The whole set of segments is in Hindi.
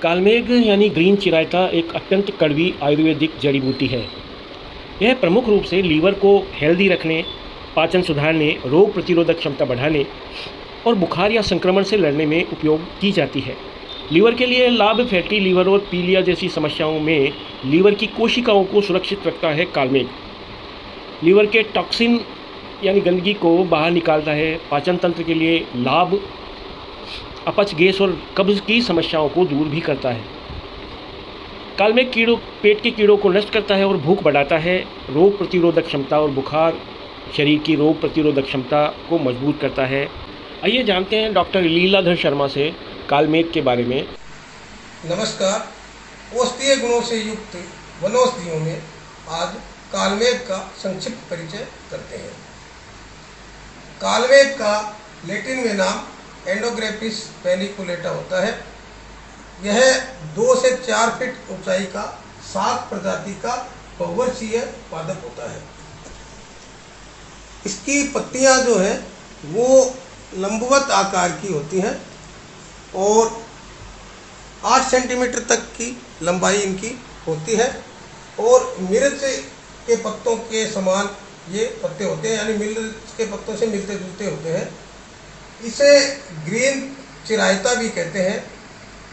कालमेघ यानी ग्रीन चिरायता एक अत्यंत कड़वी आयुर्वेदिक जड़ी बूटी है। यह प्रमुख रूप से लीवर को हेल्दी रखने, पाचन सुधारने, रोग प्रतिरोधक क्षमता बढ़ाने और बुखार या संक्रमण से लड़ने में उपयोग की जाती है। लीवर के लिए लाभ फैटी लीवर और पीलिया जैसी समस्याओं में लीवर की कोशिकाओं को सुरक्षित रखता है। कालमेघ लीवर के टॉक्सिन यानी गंदगी को बाहर निकालता है। पाचन तंत्र के लिए लाभ, अपच, गैस और कब्ज़ की समस्याओं को दूर भी करता है। कालमेघ कीड़ों पेट के कीड़ों को नष्ट करता है और भूख बढ़ाता है। रोग प्रतिरोधक क्षमता और बुखार शरीर की रोग प्रतिरोधक क्षमता को मजबूत करता है। आइए जानते हैं डॉक्टर लीलाधर शर्मा से कालमेघ के बारे में। नमस्कार। औषधीय गुणों से युक्त वनौषधियों में आज कालमेघ का संक्षिप्त परिचय करते हैं। कालमेघ का लैटिन में नाम एंडोग्रेपिस पेनिकुलेटा होता है। यह 2 से 4 फीट ऊंचाई का शाक प्रजाति का बहुवर्षीय पादप होता है। इसकी पत्तियां जो है वो लंबवत आकार की होती हैं और 8 सेंटीमीटर तक की लंबाई इनकी होती है और मिर्च के पत्तों के समान ये पत्ते होते हैं, यानी मिर्च के पत्तों से मिलते जुलते होते हैं। इसे ग्रीन चिरायता भी कहते हैं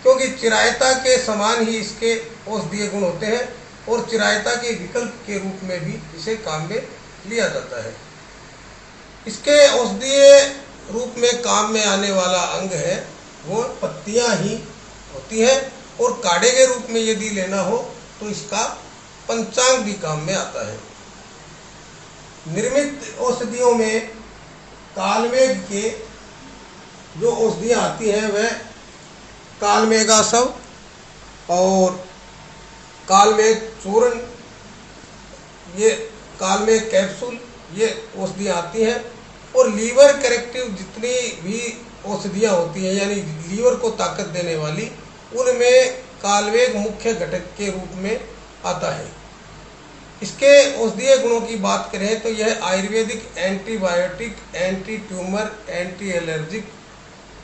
क्योंकि चिरायता के समान ही इसके औषधीय गुण होते हैं और चिरायता के विकल्प के रूप में भी इसे काम में लिया जाता है। इसके औषधीय रूप में काम में आने वाला अंग है वो पत्तियां ही होती हैं और काढ़े के रूप में यदि लेना हो तो इसका पंचांग भी काम में आता है। निर्मित औषधियों में कालमेघ के जो औषधियाँ आती हैं वह कालमेघासव और कालमेघ चूर्ण, ये कालमेघ कैप्सूल, ये औषधियाँ आती हैं। और लीवर करेक्टिव जितनी भी औषधियाँ होती हैं यानी लीवर को ताकत देने वाली, उनमें कालमेघ मुख्य घटक के रूप में आता है। इसके औषधीय गुणों की बात करें तो यह Ayurvedic antibiotic, anti tumour, anti allergic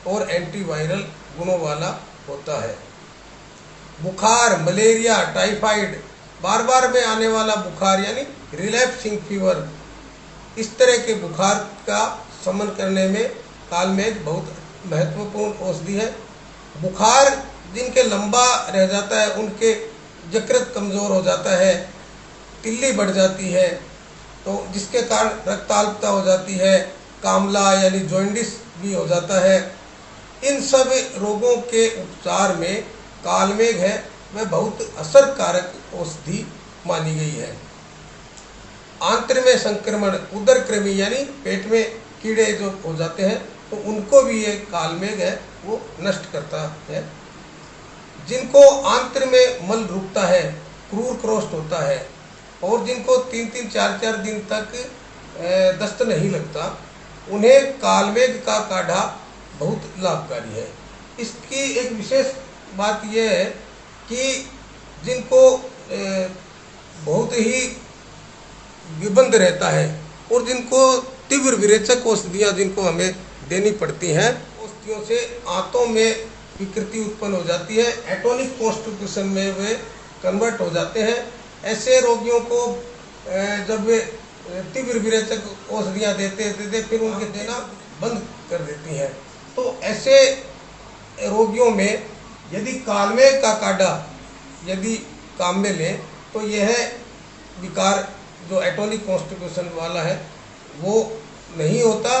और एंटीवायरल गुणों वाला होता है। बुखार, मलेरिया, टाइफाइड, बार बार में आने वाला बुखार यानी रिलैप्सिंग फीवर, इस तरह के बुखार का शमन करने में कालमेघ बहुत महत्वपूर्ण औषधि है। बुखार जिनके लंबा रह जाता है उनके यकृत कमज़ोर हो जाता है, तिल्ली बढ़ जाती है, तो जिसके कारण रक्ताल्पता हो जाती है, कामला यानी जॉइंडिस भी हो जाता है। इन सब रोगों के उपचार में कालमेघ है वह बहुत असरकारक औषधि मानी गई है। आंत्र में संक्रमण, उदर कृमि यानी पेट में कीड़े जो हो जाते हैं तो उनको भी ये कालमेघ है वो नष्ट करता है। जिनको आंत्र में मल रुकता है, क्रूर क्रोस्ट होता है और जिनको 3-3, 4-4 दिन तक दस्त नहीं लगता, उन्हें कालमेघ का काढ़ा बहुत लाभकारी है। इसकी एक विशेष बात यह है कि जिनको बहुत ही विबंध रहता है और जिनको तीव्र विरेचक औषधियाँ जिनको हमें देनी पड़ती हैं, औषधियों से आंतों में विकृति उत्पन्न हो जाती है, एटोनिक कॉन्स्टिट्यूशन में वे कन्वर्ट हो जाते हैं। ऐसे रोगियों को जब वे तीव्र विरेचक औषधियाँ देते फिर उनके देना बंद कर देती हैं। तो ऐसे रोगियों में यदि कालमेघ का काढ़ा यदि काम में लें तो यह विकार जो एटोनिक कॉन्स्टिट्यूशन वाला है वो नहीं होता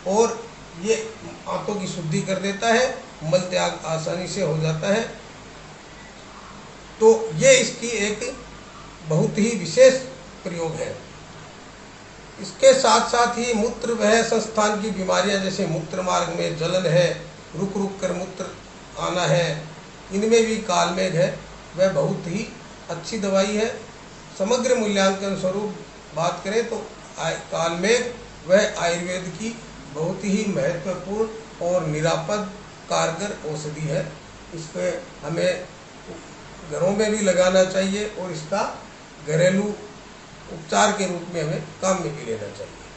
और ये आंतों की शुद्धि कर देता है, मल त्याग आसानी से हो जाता है। तो ये इसकी एक बहुत ही विशेष प्रयोग है। इसके साथ साथ ही मूत्र वह संस्थान की बीमारियां जैसे मूत्र मार्ग में जलन है, रुक रुक कर मूत्र आना है, इनमें भी कालमेघ है वह बहुत ही अच्छी दवाई है। समग्र मूल्यांकन स्वरूप बात करें तो कालमेघ वह आयुर्वेद की बहुत ही महत्वपूर्ण और निरापद कारगर औषधि है। इसको हमें घरों में भी लगाना चाहिए और इसका घरेलू उपचार के रूप में हमें काम में भी लेना चाहिए।